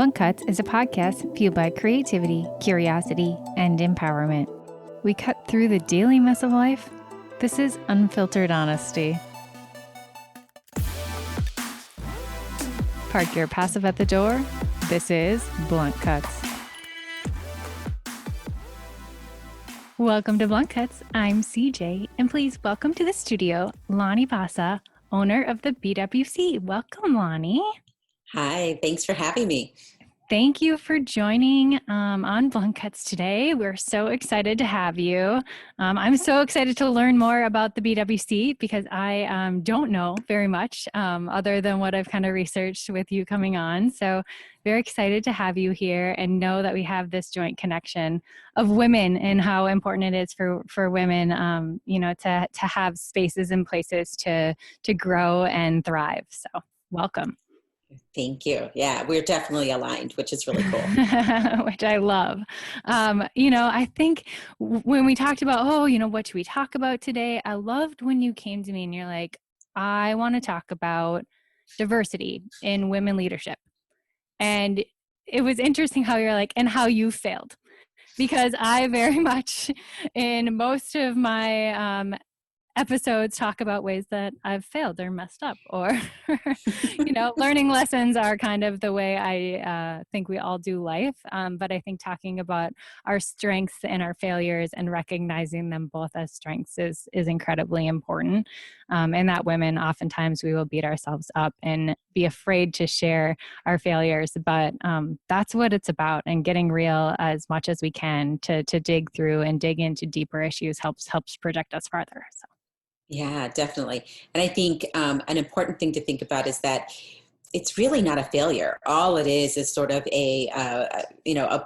Blunt Cuts is a podcast fueled by creativity, curiosity, and empowerment. We cut through the daily mess of life. This is unfiltered honesty. Park your passive at the door. This is Blunt Cuts. Welcome to Blunt Cuts. I'm CJ, and please welcome to the studio, Lani Basa, owner of the BWC. Welcome, Lani. Hi, thanks for having me. Thank you for joining on Blunt Cuts today. We're so excited to have you. I'm so excited to learn more about the BWC because I don't know very much other than what I've kind of researched with you coming on. So very excited to have you here and know that we have this joint connection of women and how important it is for women, to have spaces and places to grow and thrive. So welcome. Thank you. Yeah, we're definitely aligned, which is really cool. Which I love. I think when we talked about, what should we talk about today? I loved when you came to me and you're like, I want to talk about diversity in women leadership. And it was interesting how you're like, and how you failed. Because I very much, in most of my episodes, talk about ways that I've failed or messed up, or learning lessons are kind of the way I think we all do life. But I think talking about our strengths and our failures and recognizing them both as strengths is incredibly important. And that women, oftentimes we will beat ourselves up and be afraid to share our failures. But that's what it's about, and getting real as much as we can to dig through and dig into deeper issues helps project us farther. So. Yeah, definitely. And I think an important thing to think about is that it's really not a failure. All it is sort of a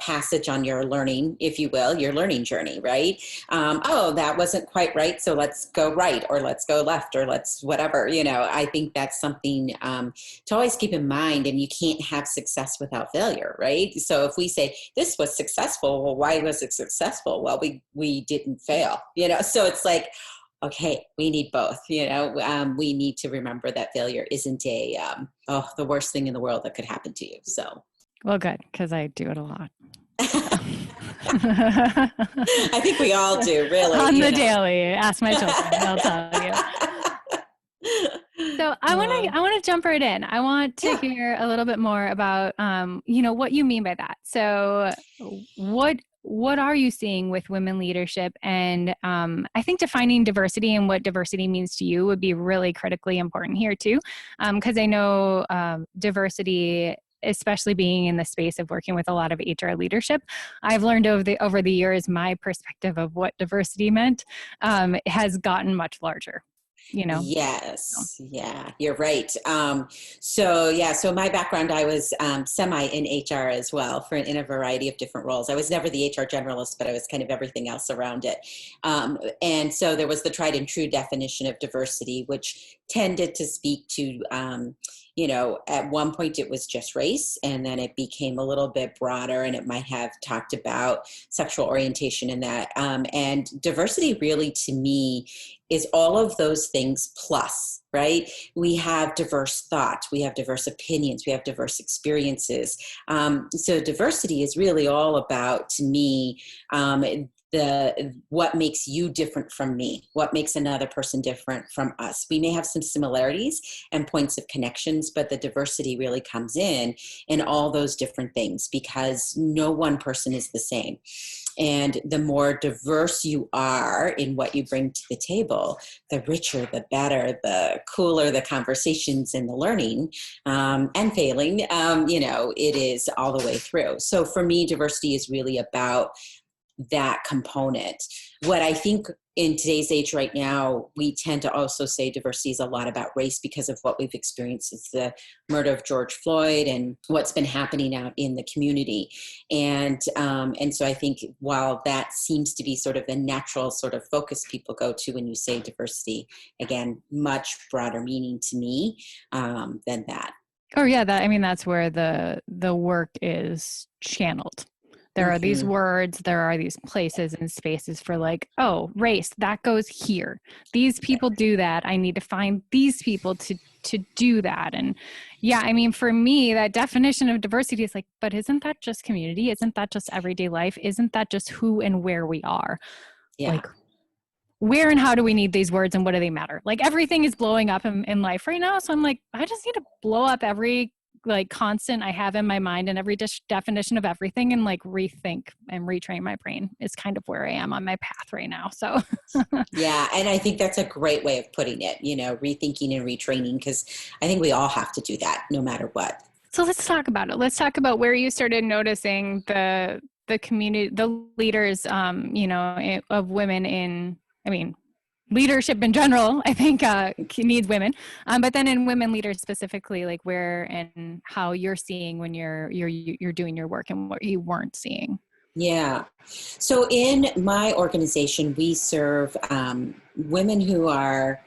passage on your learning, if you will, your learning journey, right? That wasn't quite right, so let's go right, or let's go left, or let's whatever. I think that's something to always keep in mind. And you can't have success without failure, right? So if we say this was successful, well, why was it successful? Well, we didn't fail, So it's like, okay, we need both. We need to remember that failure isn't the worst thing in the world that could happen to you. So, well, good, because I do it a lot. I think we all do, really. On the daily. Ask my children; they'll tell you. So I want to jump right in. I want to hear a little bit more about what you mean by that. So what are you seeing with women leadership? And I think defining diversity and what diversity means to you would be really critically important here too, because I know diversity, especially being in the space of working with a lot of HR leadership, I've learned over the years, my perspective of what diversity meant has gotten much larger. Yes. Yeah, you're right. So my background, I was semi in HR as well in a variety of different roles. I was never the HR generalist, but I was kind of everything else around it. And so there was the tried and true definition of diversity, which tended to speak to, at one point it was just race, and then it became a little bit broader, and it might have talked about sexual orientation and that. And diversity really, to me, is all of those things plus, right? We have diverse thought, we have diverse opinions, we have diverse experiences. So diversity is really all about, to me, what makes you different from me, what makes another person different from us. We may have some similarities and points of connections, but the diversity really comes in all those different things, because no one person is the same. And the more diverse you are in what you bring to the table, the richer, the better, the cooler the conversations and the learning and failing, it is all the way through. So for me, diversity is really about that component. What I think in today's age right now, we tend to also say diversity is a lot about race because of what we've experienced. It's the murder of George Floyd and what's been happening out in the community. And so I think while that seems to be sort of the natural sort of focus people go to when you say diversity, again, much broader meaning to me than that. Oh yeah, that's where the work is channeled. There are these words, there are these places and spaces for like, oh, race, that goes here. These people do that. I need to find these people to to do that. And yeah, I mean, for me, that definition of diversity is like, but isn't that just community? Isn't that just everyday life? Isn't that just who and where we are? Yeah. Like, where and how do we need these words and what do they matter? Like, everything is blowing up in life right now. So I'm like, I just need to blow up every like constant I have in my mind and every definition of everything, and like rethink and retrain my brain is kind of where I am on my path right now. So Yeah. And I think that's a great way of putting it, rethinking and retraining, because I think we all have to do that no matter what. So let's talk about it. Let's talk about where you started noticing the community, the leaders, of women in, I mean, leadership in general, I think needs women, but then in women leaders specifically, like where and how you're seeing when you're doing your work and what you weren't seeing. Yeah. So in my organization, we serve women who are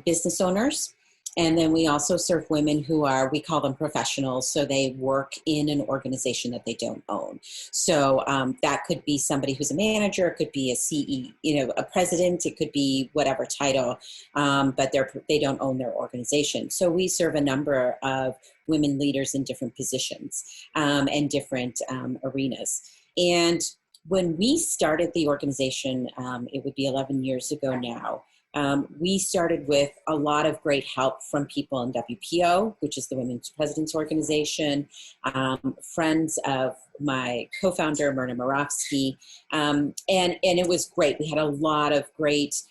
business owners. And then we also serve women who are, we call them professionals. So they work in an organization that they don't own. So that could be somebody who's a manager, it could be a CE, a president, it could be whatever title, but they don't own their organization. So we serve a number of women leaders in different positions and different arenas. And when we started the organization, it would be 11 years ago now, we started with a lot of great help from people in WPO, which is the Women's Presidents Organization, friends of my co-founder, Myrna Moravsky, and it was great. We had a lot of great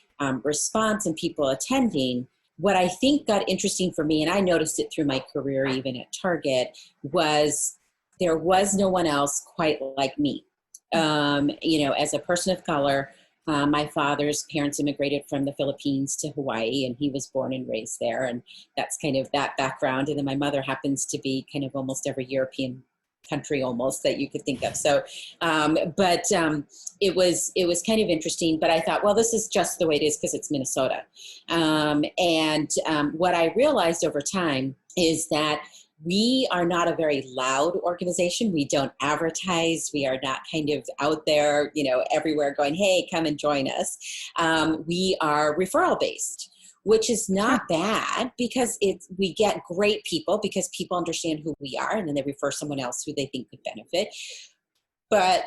response and people attending. What I think got interesting for me, and I noticed it through my career even at Target, was there was no one else quite like me. As a person of color, my father's parents immigrated from the Philippines to Hawaii, and he was born and raised there. And that's kind of that background. And then my mother happens to be kind of almost every European country almost that you could think of. So, it was kind of interesting, but I thought, well, this is just the way it is because it's Minnesota. What I realized over time is that we are not a very loud organization. We don't advertise. We are not kind of out there, everywhere going, hey, come and join us. We are referral based, which is not bad because we get great people because people understand who we are and then they refer someone else who they think could benefit. But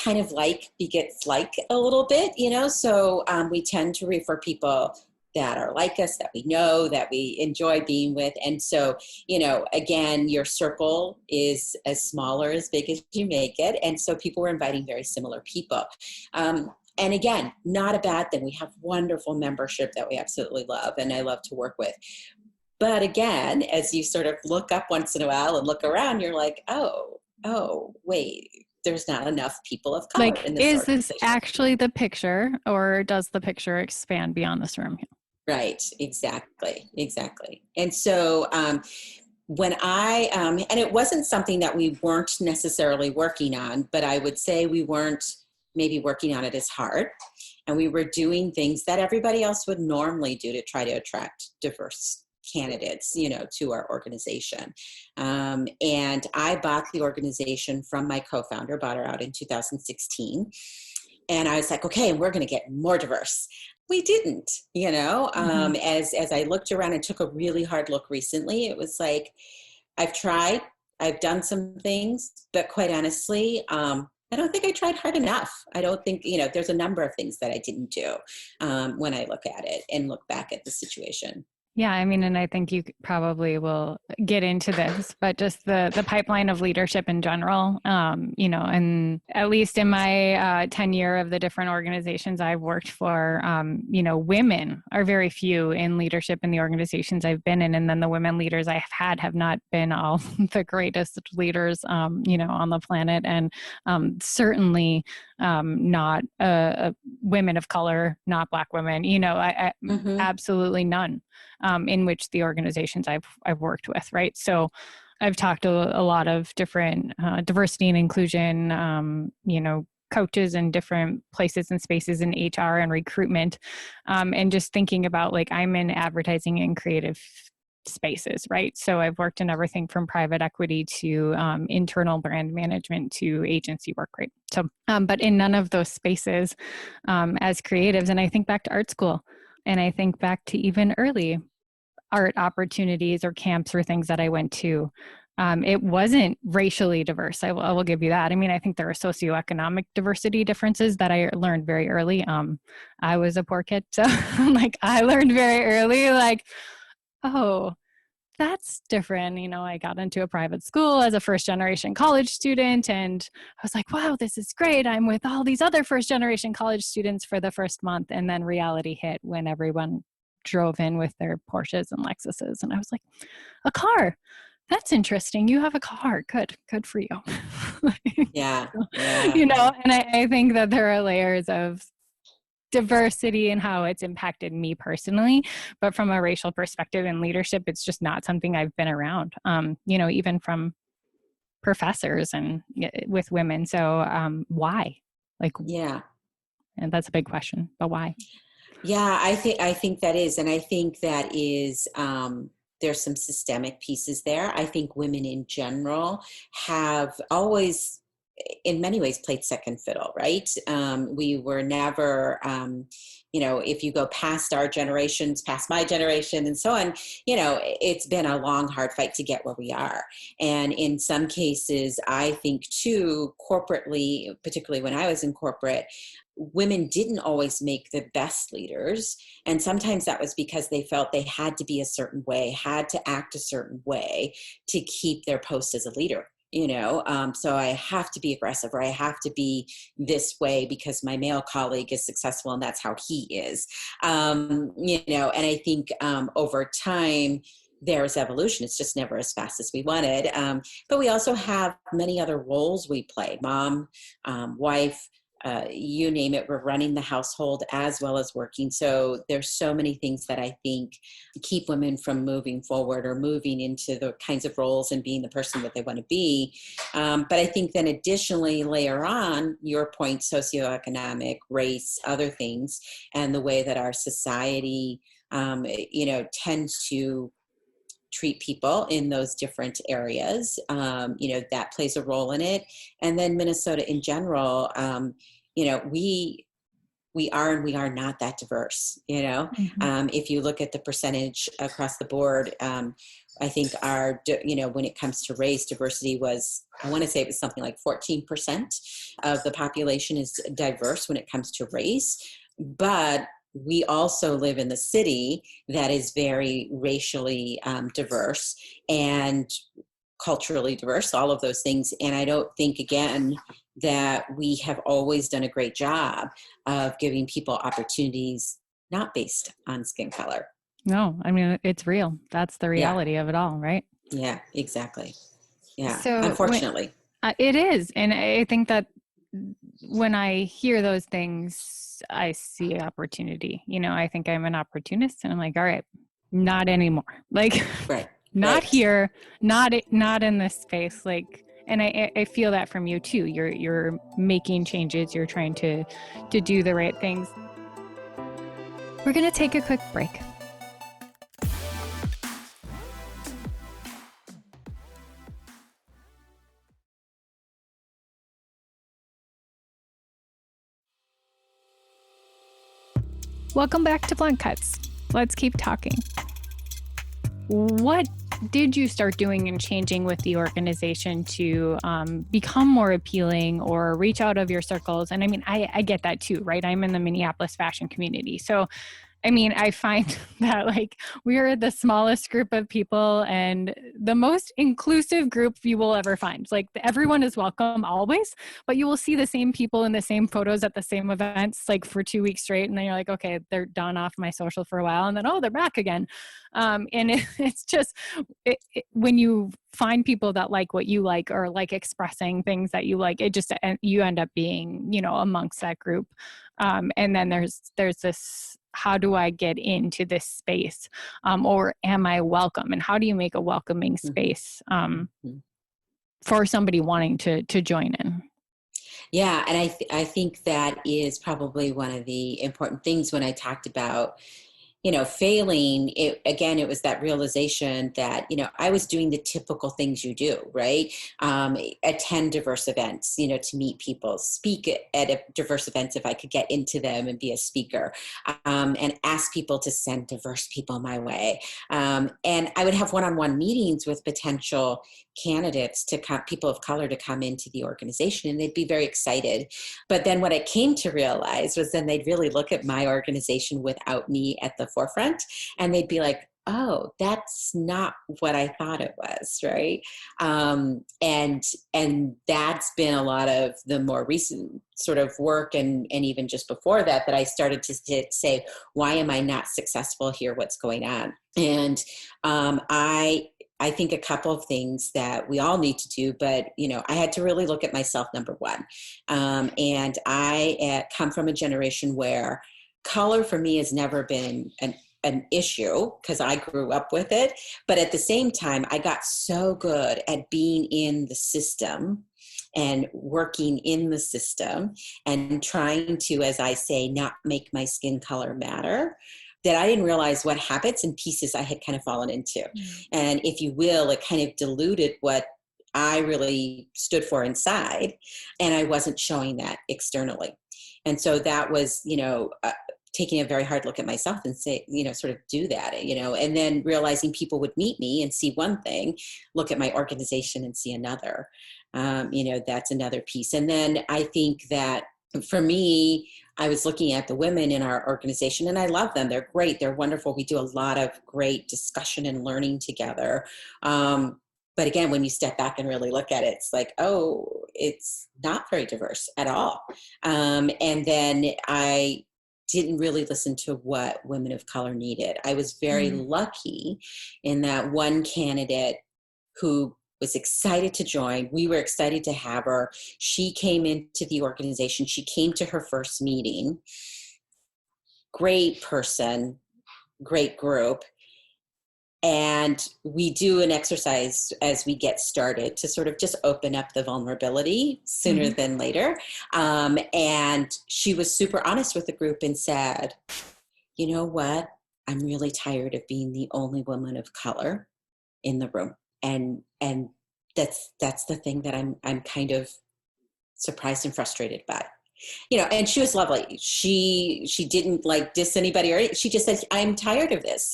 kind of like begets like a little bit, so we tend to refer people that are like us, that we know, that we enjoy being with. And so, again, your circle is as small or as big as you make it. And so people were inviting very similar people. And again, not a bad thing. We have wonderful membership that we absolutely love and I love to work with. But again, as you sort of look up once in a while and look around, you're like, oh, wait, there's not enough people of color in this organization. Is this actually the picture, or does the picture expand beyond this room? Right, exactly. And so when and it wasn't something that we weren't necessarily working on, but I would say we weren't maybe working on it as hard. And we were doing things that everybody else would normally do to try to attract diverse candidates, to our organization. And I bought the organization from my co-founder, bought her out in 2016. And I was like, okay, we're going to get more diverse. We didn't, as I looked around and took a really hard look recently, it was like, I've tried, I've done some things, but quite honestly, I don't think I tried hard enough. I don't think, there's a number of things that I didn't do when I look at it and look back at the situation. Yeah, I mean, and I think you probably will get into this, but just the pipeline of leadership in general, and at least in my tenure of the different organizations I've worked for, women are very few in leadership in the organizations I've been in. And then the women leaders I've had have not been all the greatest leaders, on the planet. And certainly not women of color, not Black women, absolutely none. In which the organizations I've worked with, right? So I've talked to a lot of different diversity and inclusion, coaches in different places and spaces in HR and recruitment, and just thinking about I'm in advertising and creative spaces, right? So I've worked in everything from private equity to internal brand management to agency work, right? So, but in none of those spaces as creatives, and I think back to art school, and I think back to even early, art opportunities or camps or things that I went to, it wasn't racially diverse. I will give you that. I mean, I think there are socioeconomic diversity differences that I learned very early. I was a poor kid, so like I learned very early, like, oh, that's different. I got into a private school as a first generation college student, and I was like, wow, this is great. I'm with all these other first generation college students for the first month. And then reality hit when everyone drove in with their Porsches and Lexuses. And I was like, a car. That's interesting. You have a car. Good for you. Yeah. Yeah. And I think that there are layers of diversity and how it's impacted me personally, but from a racial perspective and leadership, it's just not something I've been around, even from professors and with women. So why? Like, Yeah. and that's a big question, but why? Yeah, I think that is, and I think that is, there's some systemic pieces there. I think women in general have always, in many ways, played second fiddle, right? We were never, if you go past our generations, past my generation, and so on, it's been a long, hard fight to get where we are. And in some cases, I think too, corporately, particularly when I was in corporate, women didn't always make the best leaders. And sometimes that was because they felt they had to be a certain way, had to act a certain way to keep their post as a leader. So I have to be aggressive, or I have to be this way because my male colleague is successful and that's how he is. And I think over time, there's evolution. It's just never as fast as we wanted. But we also have many other roles we play: mom, wife, you name it. We're running the household as well as working. So there's so many things that I think keep women from moving forward or moving into the kinds of roles and being the person that they want to be. But I think then additionally, layer on your point, socioeconomic, race, other things, and the way that our society, tends to treat people in those different areas, that plays a role in it. And then Minnesota in general, we are and we are not that diverse. If you look at the percentage across the board, I think when it comes to race, diversity was, I want to say it was something like 14% of the population is diverse when it comes to race. But we also live in the city that is very racially diverse and culturally diverse, all of those things. And I don't think, again, that we have always done a great job of giving people opportunities not based on skin color. No, I mean, it's real. That's the reality of it all, right? Yeah, exactly. Yeah, So unfortunately. It is. And I think that when I hear those things, I see opportunity. I think I'm an opportunist, and I'm like, all right, not anymore. Like, right. not here, not in this space. Like, and I feel that from you too. You're making changes. You're trying to do the right things. We're going to take a quick break. Welcome back to Blunt Cuts. Let's keep talking. What did you start doing and changing with the organization to become more appealing or reach out of your circles? And I mean, I get that too, right? I'm in the Minneapolis fashion community. So I mean, I find that like we're the smallest group of people and the most inclusive group you will ever find. Like everyone is welcome always, but you will see the same people in the same photos at the same events like for 2 weeks straight. And then you're like, okay, they're done off my social for a while. And then, oh, they're back again. It's just when you find people that like what you like or like expressing things that you like, you end up being, amongst that group. And then there's this, how do I get into this space? Or am I welcome? And how do you make a welcoming space for somebody wanting to join in? Yeah, and I think that is probably one of the important things when I talked about, failing, it was that realization that, I was doing the typical things you do, right? Attend diverse events, to meet people, speak at a diverse events if I could get into them and be a speaker, and ask people to send diverse people my way. And I would have one-on-one meetings with potential candidates people of color to come into the organization, and they'd be very excited. But then what I came to realize was then they'd really look at my organization without me at the forefront, and they'd be like, oh, that's not what I thought it was, right? And that's been a lot of the more recent sort of work, and even just before that I started to say, why am I not successful here? What's going on? And I think a couple of things that we all need to do, but, I had to really look at myself, number one. And I come from a generation where color for me has never been an issue because I grew up with it. But at the same time, I got so good at being in the system and working in the system and trying to, as I say, not make my skin color matter, that I didn't realize what habits and pieces I had kind of fallen into. And if you will, it kind of diluted what I really stood for inside, and I wasn't showing that externally. And so that was, taking a very hard look at myself and say, sort of do that, and then realizing people would meet me and see one thing, look at my organization and see another. That's another piece. And then I think that for me, I was looking at the women in our organization, and I love them. They're great. They're wonderful. We do a lot of great discussion and learning together. But again, when you step back and really look at it, it's like, oh, it's not very diverse at all. And then I didn't really listen to what women of color needed. I was very lucky in that one candidate who was excited to join. We were excited to have her. She came into the organization. She came to her first meeting. Great person, great group. And we do an exercise as we get started to sort of just open up the vulnerability sooner than later. And she was super honest with the group and said, you know what? I'm really tired of being the only woman of color in the room. And that's the thing that I'm kind of surprised and frustrated by. And she was lovely. She didn't diss anybody, or she just said, I'm tired of this,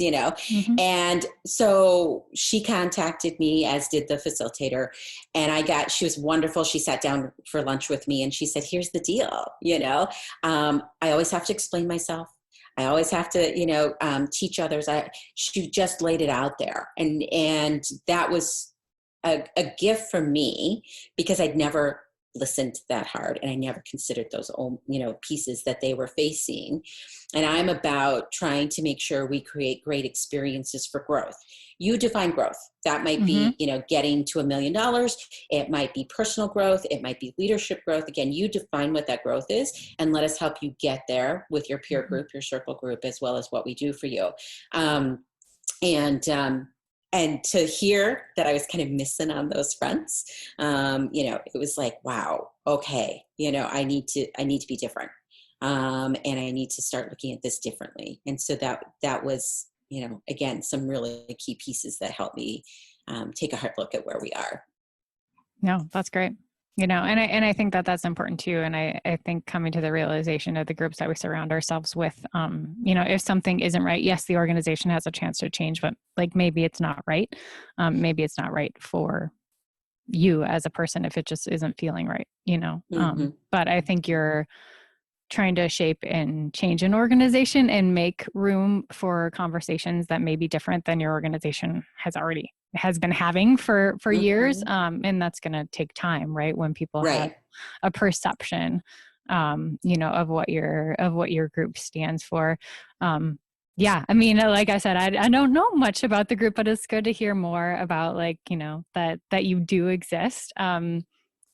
And so she contacted me, as did the facilitator, and she was wonderful. She sat down for lunch with me and she said, here's the deal. I always have to explain myself. I always have to, teach others. She just laid it out there. And that was a gift for me, because I'd never listened that hard, and I never considered those pieces that they were facing. And I'm about trying to make sure we create great experiences for growth. You define growth. That might be, getting to $1 million. It might be personal growth. It might be leadership growth. Again, you define what that growth is, and let us help you get there with your peer group, your circle group, as well as what we do for you. And to hear that I was kind of missing on those fronts, it was like, wow, okay, I need to be different. And I need to start looking at this differently. And so that was, again, some really key pieces that helped me take a hard look at where we are. No, that's great. And I think that that's important too. And I think coming to the realization of the groups that we surround ourselves with, if something isn't right, yes, the organization has a chance to change, but maybe it's not right. Maybe it's not right for you as a person if it just isn't feeling right, but I think you're trying to shape and change an organization and make room for conversations that may be different than your organization has been having for years. And that's going to take time, right? When people have a perception, of what your group stands for. Yeah. I mean, like I said, I don't know much about the group, but it's good to hear more about that you do exist, in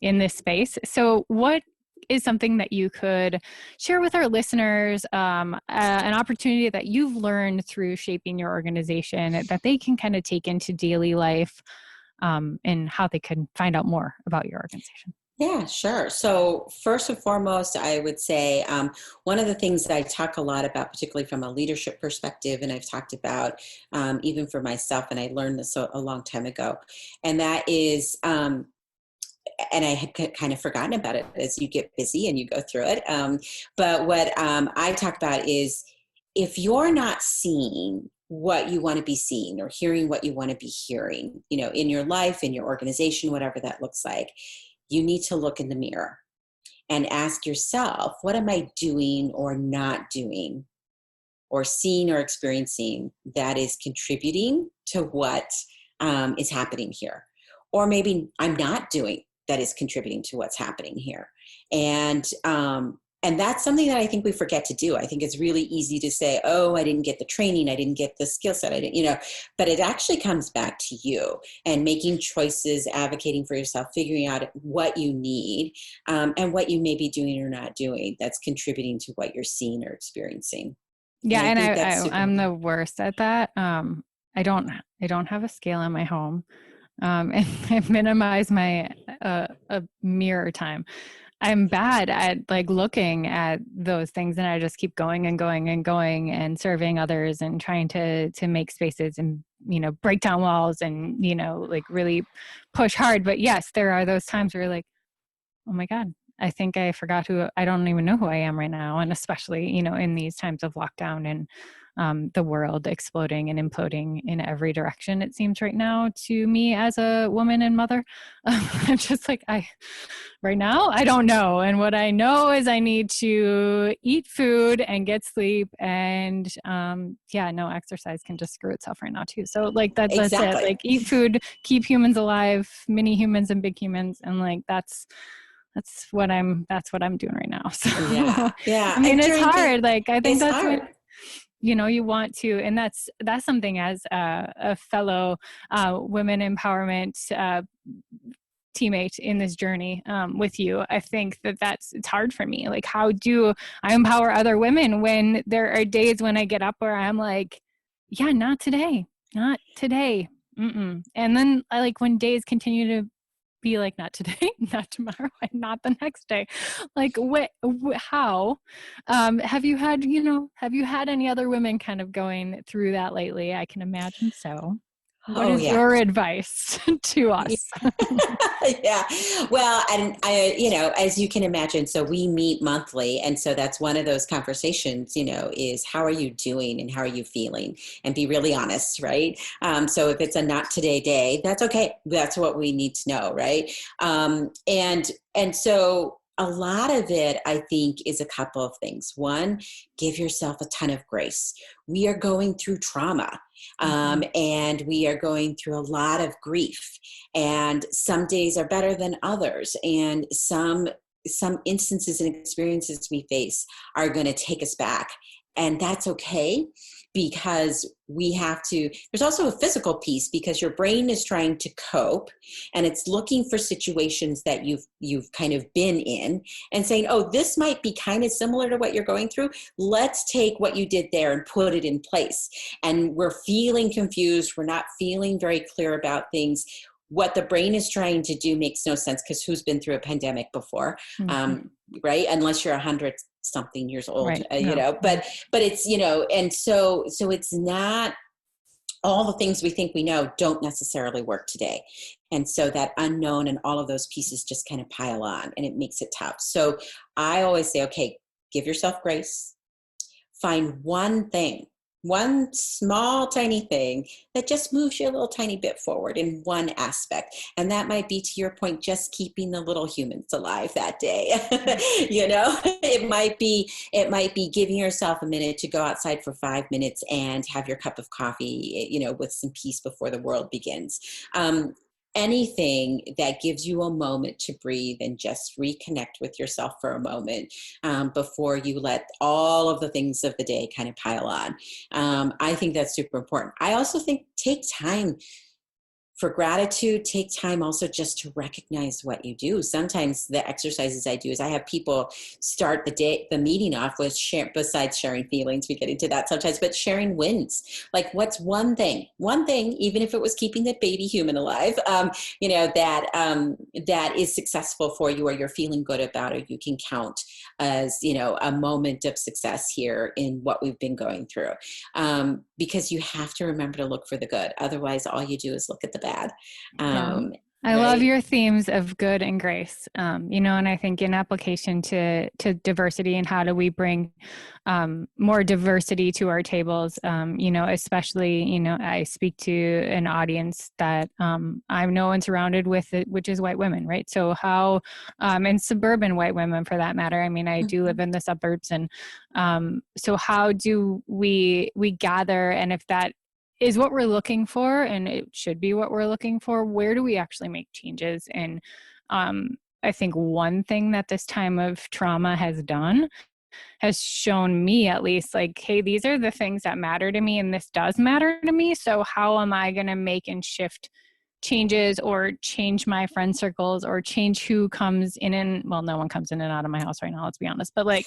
this space. So what is something that you could share with our listeners, an opportunity that you've learned through shaping your organization that they can kind of take into daily life, and how they can find out more about your organization? Yeah, sure. So first and foremost, I would say one of the things that I talk a lot about, particularly from a leadership perspective, and I've talked about even for myself, and I learned this a long time ago, and that is, and I had kind of forgotten about it as you get busy and you go through it. But what I talk about is if you're not seeing what you want to be seeing or hearing what you want to be hearing, in your life, in your organization, whatever that looks like, you need to look in the mirror and ask yourself, what am I doing or not doing or seeing or experiencing that is contributing to what is happening here? Or maybe I'm not doing that is contributing to what's happening here. And that's something that I think we forget to do. I think it's really easy to say, oh, I didn't get the training, I didn't get the skill set, I didn't, but it actually comes back to you and making choices, advocating for yourself, figuring out what you need, and what you may be doing or not doing that's contributing to what you're seeing or experiencing. And Yeah, I and think that's super I'm the important. worst at that. I don't have a scale in my home, and I minimize my mirror time. I'm bad at like looking at those things, and I just keep going and going and going and serving others and trying to make spaces and break down walls and like really push hard. But yes, there are those times where you're like, oh my God, I think I forgot I don't even know who I am right now. And especially, in these times of lockdown and the world exploding and imploding in every direction, it seems right now to me as a woman and mother. I'm just like, right now, I don't know. And what I know is I need to eat food and get sleep. And no, exercise can just screw itself right now too. So like that's it. Exactly. Like eat food, keep humans alive, mini humans and big humans. And like that's what I'm doing right now. So Yeah. Yeah. I mean And it's during hard. Like I think it's that's hard. when you want to, and that's something as a fellow women empowerment teammate in this journey with you. I think it's hard for me. Like, how do I empower other women when there are days when I get up where I'm like, yeah, not today, not today. Mm-mm. And then I like when days continue to be like, not today, not tomorrow, and not the next day. Like, how have you had any other women kind of going through that lately? I can imagine so. What Oh, is yeah. your advice to us? Yeah. Well, and as you can imagine, so we meet monthly. And so that's one of those conversations, is how are you doing and how are you feeling? And be really honest, right? So if it's a not today day, that's okay. That's what we need to know, right? And so a lot of it, I think, is a couple of things. One, give yourself a ton of grace. We are going through trauma. Mm-hmm. And we are going through a lot of grief, and some days are better than others, and some instances and experiences we face are going to take us back, and that's okay, because we have to. There's also a physical piece, because your brain is trying to cope, and it's looking for situations that you've kind of been in and saying, oh, this might be kind of similar to what you're going through. Let's take what you did there and put it in place. And we're feeling confused, we're not feeling very clear about things. What the brain is trying to do makes no sense, because who's been through a pandemic before? Mm-hmm. Right? Unless you're 100 something years old, Right. No. but it's, and so it's not, all the things we think we know don't necessarily work today. And so that unknown and all of those pieces just kind of pile on, and it makes it tough. So I always say, okay, give yourself grace. Find one thing, one small, tiny thing that just moves you a little tiny bit forward in one aspect. And that might be, to your point, just keeping the little humans alive that day. It might be giving yourself a minute to go outside for 5 minutes and have your cup of coffee, with some peace before the world begins. Anything that gives you a moment to breathe and just reconnect with yourself for a moment, before you let all of the things of the day kind of pile on. I think that's super important. I also think take time for gratitude, take time also just to recognize what you do. Sometimes the exercises I do is I have people start the meeting off with besides sharing feelings, we get into that sometimes, but sharing wins. Like, what's one thing, even if it was keeping the baby human alive, that is successful for you, or you're feeling good about, or you can count as, a moment of success here in what we've been going through. Because you have to remember to look for the good. Otherwise, all you do is look at the bad. Yeah. I Right? love your themes of good and grace, and I think in application to diversity and how do we bring more diversity to our tables, especially, I speak to an audience that I know and surrounded with, which is white women, right? So how, and suburban white women for that matter. I mean, I do live in the suburbs, and so how do we gather, and if that is what we're looking for, and it should be what we're looking for, where do we actually make changes? And I think one thing that this time of trauma has done has shown me, at least, like, hey, these are the things that matter to me, and this does matter to me. So how am I going to make and shift changes, or change my friend circles, or change who comes in and, well, no one comes in and out of my house right now, let's be honest, but like,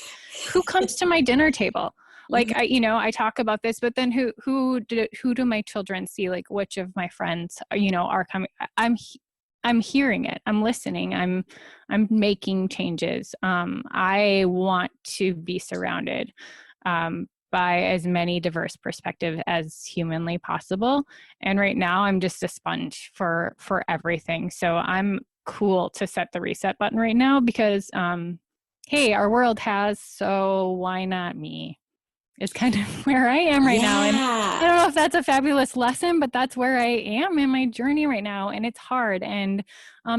who comes to my dinner table? Like, I talk about this, but then who do my children see? Like, which of my friends, are coming? I'm hearing it. I'm listening. I'm making changes. I want to be surrounded by as many diverse perspectives as humanly possible. And right now, I'm just a sponge for everything. So I'm cool to set the reset button right now because, hey, our world has, so why not me? Is kind of where I am right now. And I don't know if that's a fabulous lesson, but that's where I am in my journey right now. And it's hard. And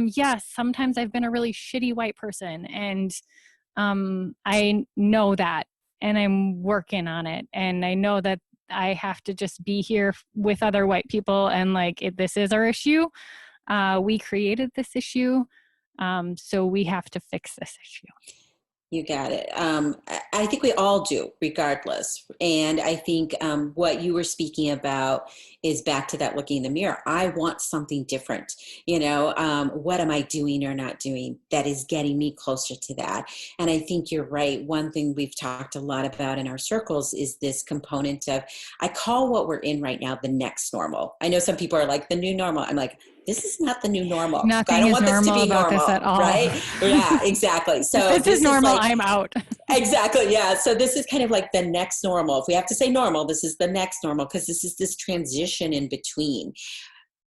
yes, sometimes I've been a really shitty white person. And I know that. And I'm working on it. And I know that I have to just be here with other white people. And like, this is our issue. We created this issue. So we have to fix this issue. You got it. I think we all do, regardless. And I think what you were speaking about is back to that looking in the mirror. I want something different. What am I doing or not doing that is getting me closer to that? And I think you're right. One thing we've talked a lot about in our circles is this component of, I call what we're in right now the next normal. I know some people are like, the new normal. I'm like, this is not the new normal. Nothing I don't is want this to normal be about normal, this at all. right? Yeah, exactly. So if this is normal, like, I'm out. Exactly. Yeah. So this is kind of like the next normal. If we have to say normal, this is the next normal, because this is this transition in between.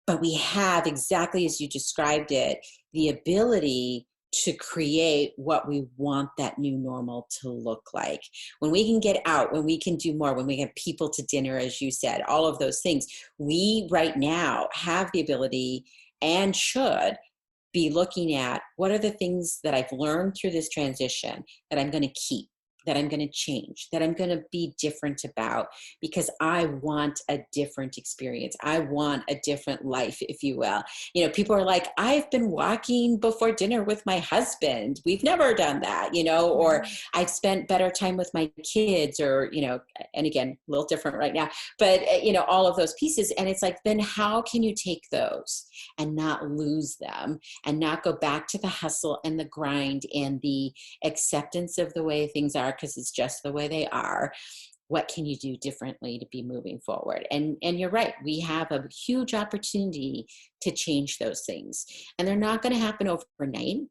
But we have, exactly as you described it, the ability to create what we want that new normal to look like. When we can get out, when we can do more, when we get people to dinner, as you said, all of those things, we right now have the ability and should be looking at, what are the things that I've learned through this transition that I'm going to keep, that I'm going to change, that I'm going to be different about, because I want a different experience. I want a different life, if you will. People are like, I've been walking before dinner with my husband. We've never done that, or I've spent better time with my kids, or, and again, a little different right now, but, all of those pieces. And it's like, then how can you take those and not lose them, and not go back to the hustle and the grind and the acceptance of the way things are, because it's just the way they are? What can you do differently to be moving forward? And you're right, we have a huge opportunity to change those things, and they're not going to happen overnight.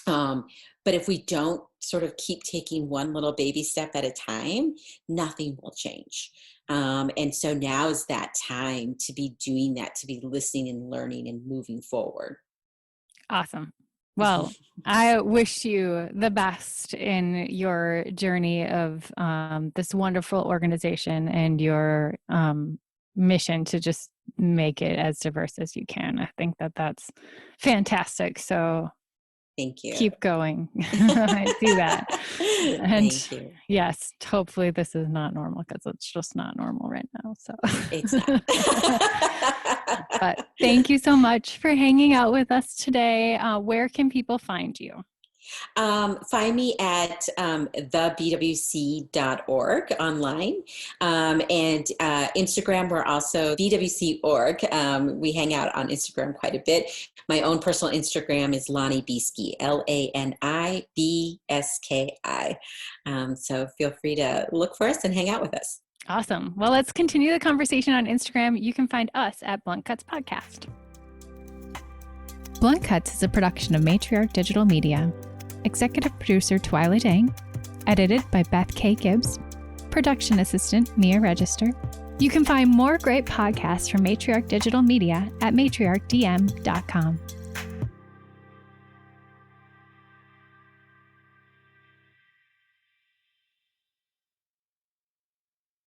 But if we don't sort of keep taking one little baby step at a time, nothing will change. And so now is that time to be doing that, to be listening and learning and moving forward. Awesome. Well, I wish you the best in your journey of this wonderful organization and your mission to just make it as diverse as you can. I think that that's fantastic. So thank you. Keep going. I see that. And thank you. Yes, hopefully this is not normal, because it's just not normal right now. So it's not. But thank you so much for hanging out with us today. Where can people find you? Find me at thebwc.org online. And Instagram, we're also BWC.org. We hang out on Instagram quite a bit. My own personal Instagram is Lani Bieski, LaniBski. So feel free to look for us and hang out with us. Awesome. Well, let's continue the conversation on Instagram. You can find us at Blunt Cuts Podcast. Blunt Cuts is a production of Matriarch Digital Media. Executive producer Twyla Dang. Edited by Beth K. Gibbs. Production assistant Mia Register. You can find more great podcasts from Matriarch Digital Media at matriarchdm.com.